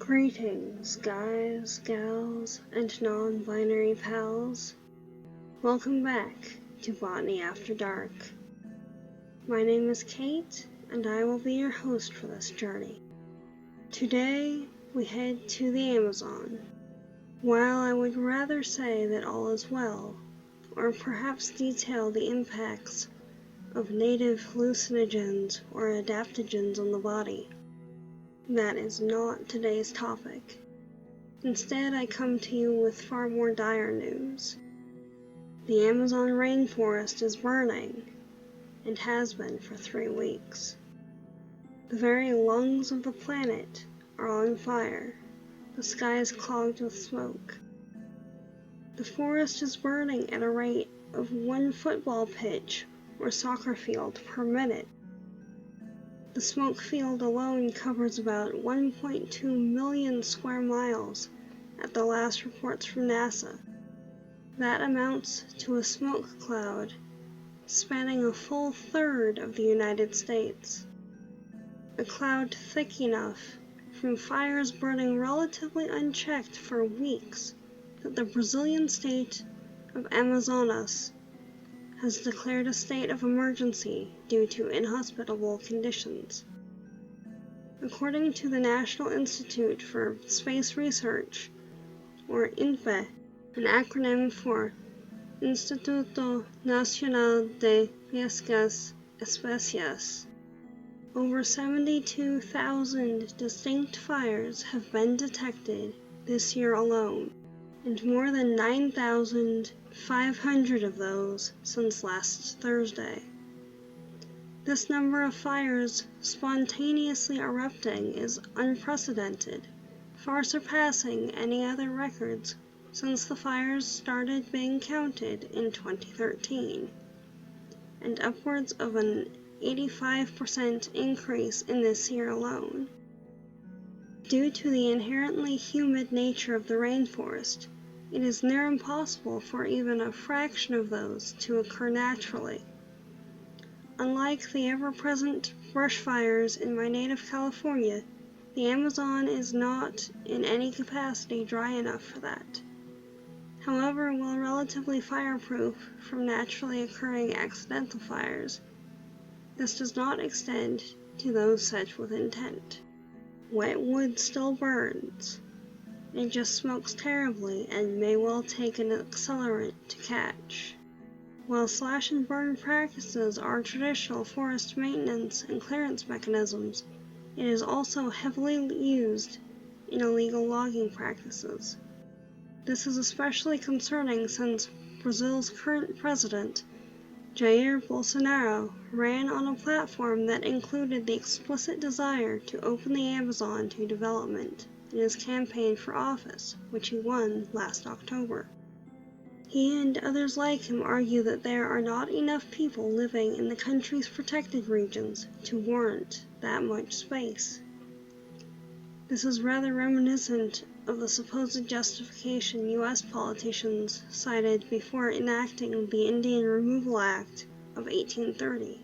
Greetings, guys, gals, and non-binary pals. Welcome back to Botany After Dark. My name is Kate, and I will be your host for this journey. Today, we head to the Amazon. While I would rather say that all is well, or perhaps detail the impacts of native hallucinogens or adaptogens on the body, that is not today's topic. Instead, I come to you with far more dire news. The Amazon rainforest is burning, and has been for 3 weeks. The very lungs of the planet are on fire. The sky is clogged with smoke. The forest is burning at a rate of 1 football pitch or soccer field per minute. The smoke field alone covers about 1.2 million square miles at the last reports from NASA. That amounts to a smoke cloud spanning a full third of the United States. A cloud thick enough from fires burning relatively unchecked for weeks that the Brazilian state of Amazonas has declared a state of emergency due to inhospitable conditions. According to the National Institute for Space Research, or INPE, an acronym for Instituto Nacional de Pesquisas Espaciais, over 72,000 distinct fires have been detected this year alone, and more than 9,500 of those since last Thursday. This number of fires spontaneously erupting is unprecedented, far surpassing any other records since the fires started being counted in 2013, and upwards of an 85% increase in this year alone. Due to the inherently humid nature of the rainforest, it is near impossible for even a fraction of those to occur naturally. Unlike the ever-present brush fires in my native California, the Amazon is not in any capacity dry enough for that. However, while relatively fireproof from naturally occurring accidental fires, this does not extend to those set with intent. Wet wood still burns. It just smokes terribly and may well take an accelerant to catch. While slash and burn practices are traditional forest maintenance and clearance mechanisms, it is also heavily used in illegal logging practices. This is especially concerning since Brazil's current president, Jair Bolsonaro, ran on a platform that included the explicit desire to open the Amazon to development in his campaign for office, which he won last October. He and others like him argue that there are not enough people living in the country's protected regions to warrant that much space. This is rather reminiscent of the supposed justification U.S. politicians cited before enacting the Indian Removal Act of 1830,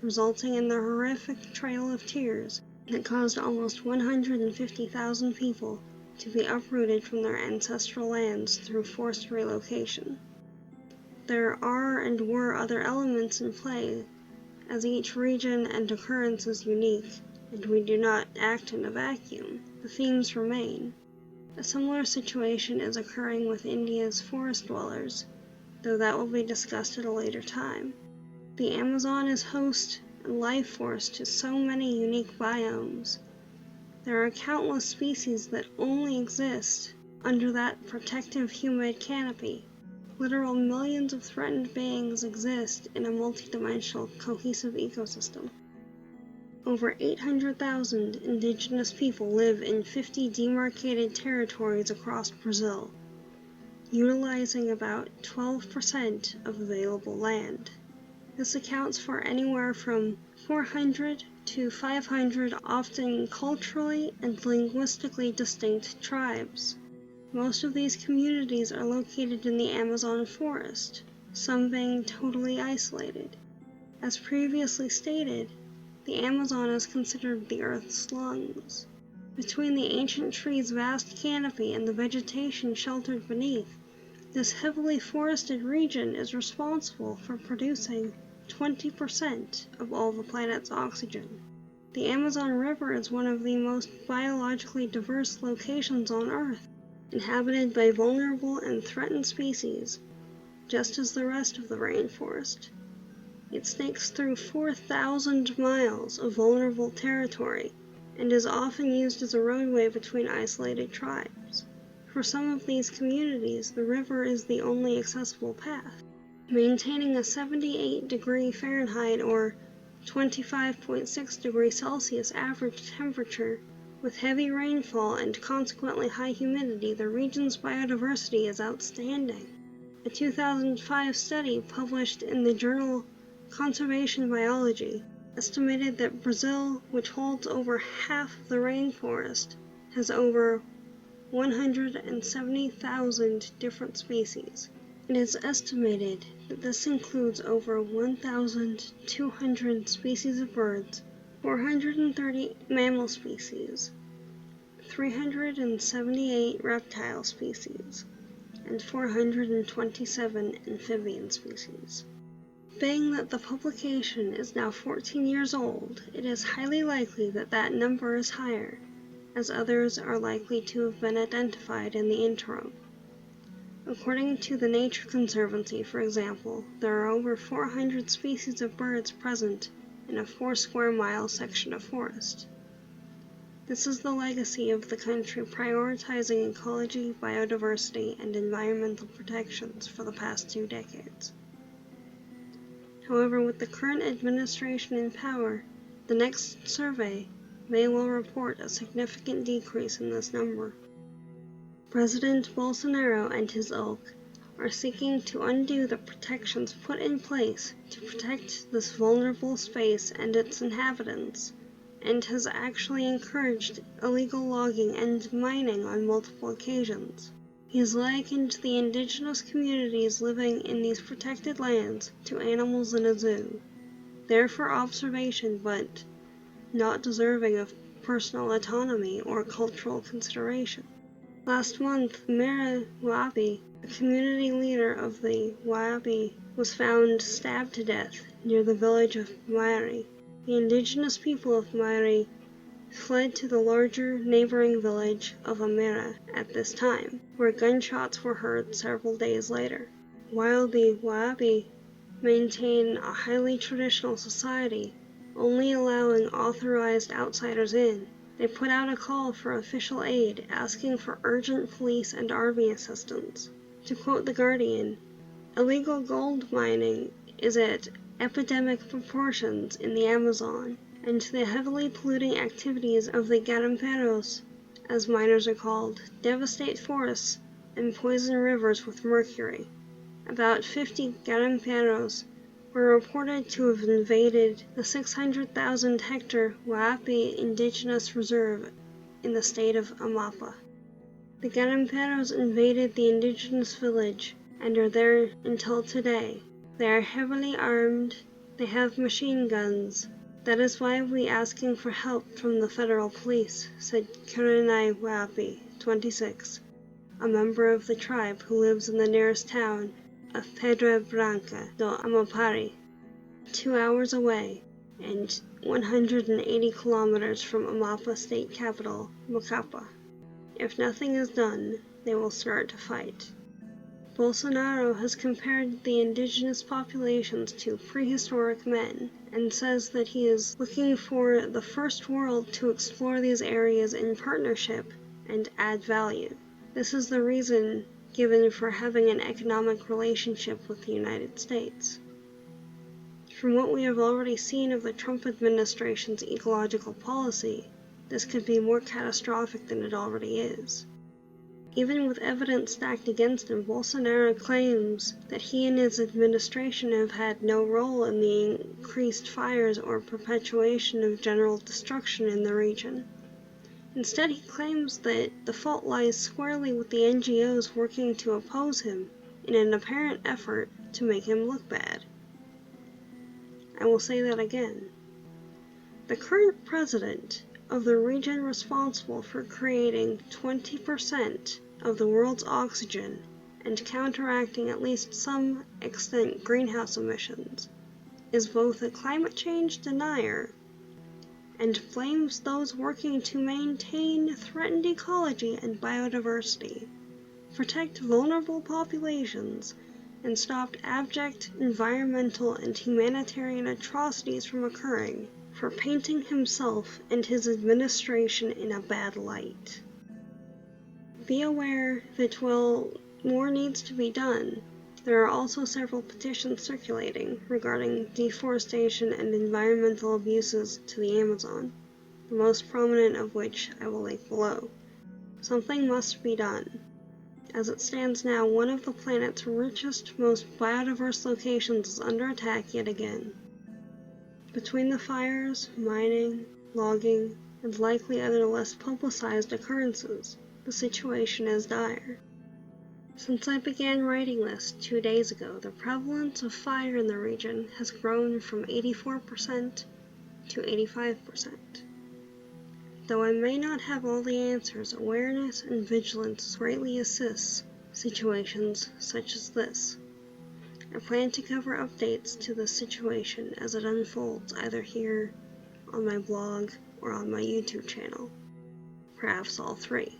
resulting in the horrific Trail of Tears that caused almost 150,000 people to be uprooted from their ancestral lands through forced relocation. There are and were other elements in play, as each region and occurrence is unique, and we do not act in a vacuum. The themes remain. A similar situation is occurring with India's forest dwellers, though that will be discussed at a later time. The Amazon is host and life force to so many unique biomes. There are countless species that only exist under that protective humid canopy. Literal millions of threatened beings exist in a multidimensional, cohesive ecosystem. Over 800,000 indigenous people live in 50 demarcated territories across Brazil, utilizing about 12% of available land. This accounts for anywhere from 400 to 500 often culturally and linguistically distinct tribes. Most of these communities are located in the Amazon forest, some being totally isolated. As previously stated, the Amazon is considered the Earth's lungs. Between the ancient tree's vast canopy and the vegetation sheltered beneath, this heavily forested region is responsible for producing 20% of all the planet's oxygen. The Amazon River is one of the most biologically diverse locations on Earth, inhabited by vulnerable and threatened species, just as the rest of the rainforest. It snakes through 4,000 miles of vulnerable territory and is often used as a roadway between isolated tribes. For some of these communities, the river is the only accessible path. Maintaining a 78 Fahrenheit or 25.6 Celsius average temperature with heavy rainfall and consequently high humidity, the region's biodiversity is outstanding. A 2005 study published in the journal Conservation Biology estimated that Brazil, which holds over half of the rainforest, has over 170,000 different species. It is estimated that this includes over 1,200 species of birds, 430 mammal species, 378 reptile species, and 427 amphibian species. Being that the publication is now 14 years old, it is highly likely that that number is higher, as others are likely to have been identified in the interim. According to the Nature Conservancy, for example, there are over 400 species of birds present in a 4 square mile section of forest. This is the legacy of the country prioritizing ecology, biodiversity, and environmental protections for the past 2 decades. However, with the current administration in power, the next survey may well report a significant decrease in this number. President Bolsonaro and his ilk are seeking to undo the protections put in place to protect this vulnerable space and its inhabitants, and has actually encouraged illegal logging and mining on multiple occasions. He has likened the indigenous communities living in these protected lands to animals in a zoo, there for observation but not deserving of personal autonomy or cultural consideration. Last month, Mera Wapi, a community leader of the Wapi, was found stabbed to death near the village of Mairi. The indigenous people of Mairi fled to the larger neighboring village of Amera at this time, where gunshots were heard several days later. While the Wapi maintain a highly traditional society, only allowing authorized outsiders in, they put out a call for official aid, asking for urgent police and army assistance. To quote The Guardian, illegal gold mining is at epidemic proportions in the Amazon, and the heavily polluting activities of the garimpeiros, as miners are called, devastate forests and poison rivers with mercury. About 50 garimpeiros were reported to have invaded the 600,000-hectare Waipi Indigenous Reserve in the state of Amapá. The garimpeiros invaded the indigenous village and are there until today. They are heavily armed, they have machine guns. That is why we are asking for help from the federal police, said Karenai Waipi, 26, a member of the tribe who lives in the nearest town of Pedra Branca do Amapari, 2 hours away and 180 kilometers from Amapá state capital, Macapá. If nothing is done, they will start to fight. Bolsonaro has compared the indigenous populations to prehistoric men and says that he is looking for the first world to explore these areas in partnership and add value. This is the reason given for having an economic relationship with the United States. From what we have already seen of the Trump administration's ecological policy, this could be more catastrophic than it already is. Even with evidence stacked against him, Bolsonaro claims that he and his administration have had no role in the increased fires or perpetuation of general destruction in the region. Instead, he claims that the fault lies squarely with the NGOs working to oppose him in an apparent effort to make him look bad. I will say that again. The current president of the region responsible for creating 20% of the world's oxygen and counteracting at least some extent greenhouse emissions, is both a climate change denier and blames those working to maintain threatened ecology and biodiversity, protect vulnerable populations, and stop abject environmental and humanitarian atrocities from occurring, for painting himself and his administration in a bad light. Be aware that while more needs to be done, there are also several petitions circulating regarding deforestation and environmental abuses to the Amazon, the most prominent of which I will link below. Something must be done. As it stands now, one of the planet's richest, most biodiverse locations is under attack yet again. Between the fires, mining, logging, and likely other less publicized occurrences, the situation is dire. Since I began writing this 2 days ago, the prevalence of fire in the region has grown from 84% to 85%. Though I may not have all the answers, awareness and vigilance greatly assists situations such as this. I plan to cover updates to the situation as it unfolds either here, on my blog, or on my YouTube channel. Perhaps all three.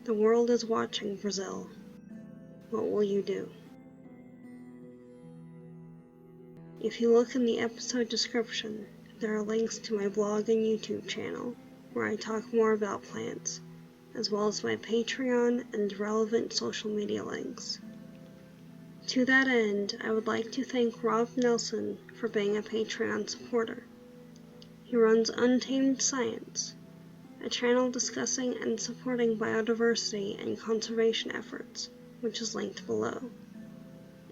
The world is watching, Brazil. What will you do? If you look in the episode description, there are links to my blog and YouTube channel, where I talk more about plants, as well as my Patreon and relevant social media links. To that end, I would like to thank Rob Nelson for being a Patreon supporter. He runs Untamed Science, a channel discussing and supporting biodiversity and conservation efforts, which is linked below.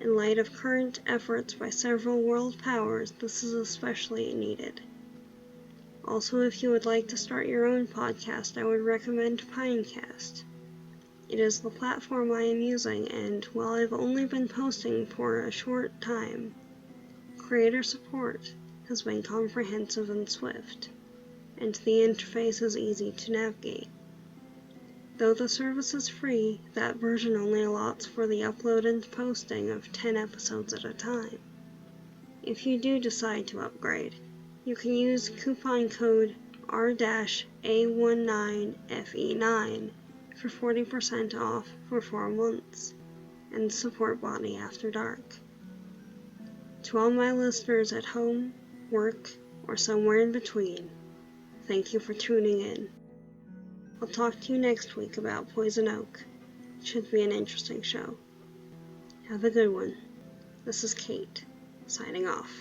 In light of current efforts by several world powers, this is especially needed. Also, if you would like to start your own podcast, I would recommend Pinecast. It is the platform I am using, and while I've only been posting for a short time, creator support has been comprehensive and swift, and the interface is easy to navigate. Though the service is free, that version only allots for the upload and posting of 10 episodes at a time. If you do decide to upgrade, you can use coupon code R-A19FE9 for 40% off for 4 months, and support Botany After Dark. To all my listeners at home, work, or somewhere in between, thank you for tuning in. I'll talk to you next week about Poison Oak. It should be an interesting show. Have a good one. This is Kate, signing off.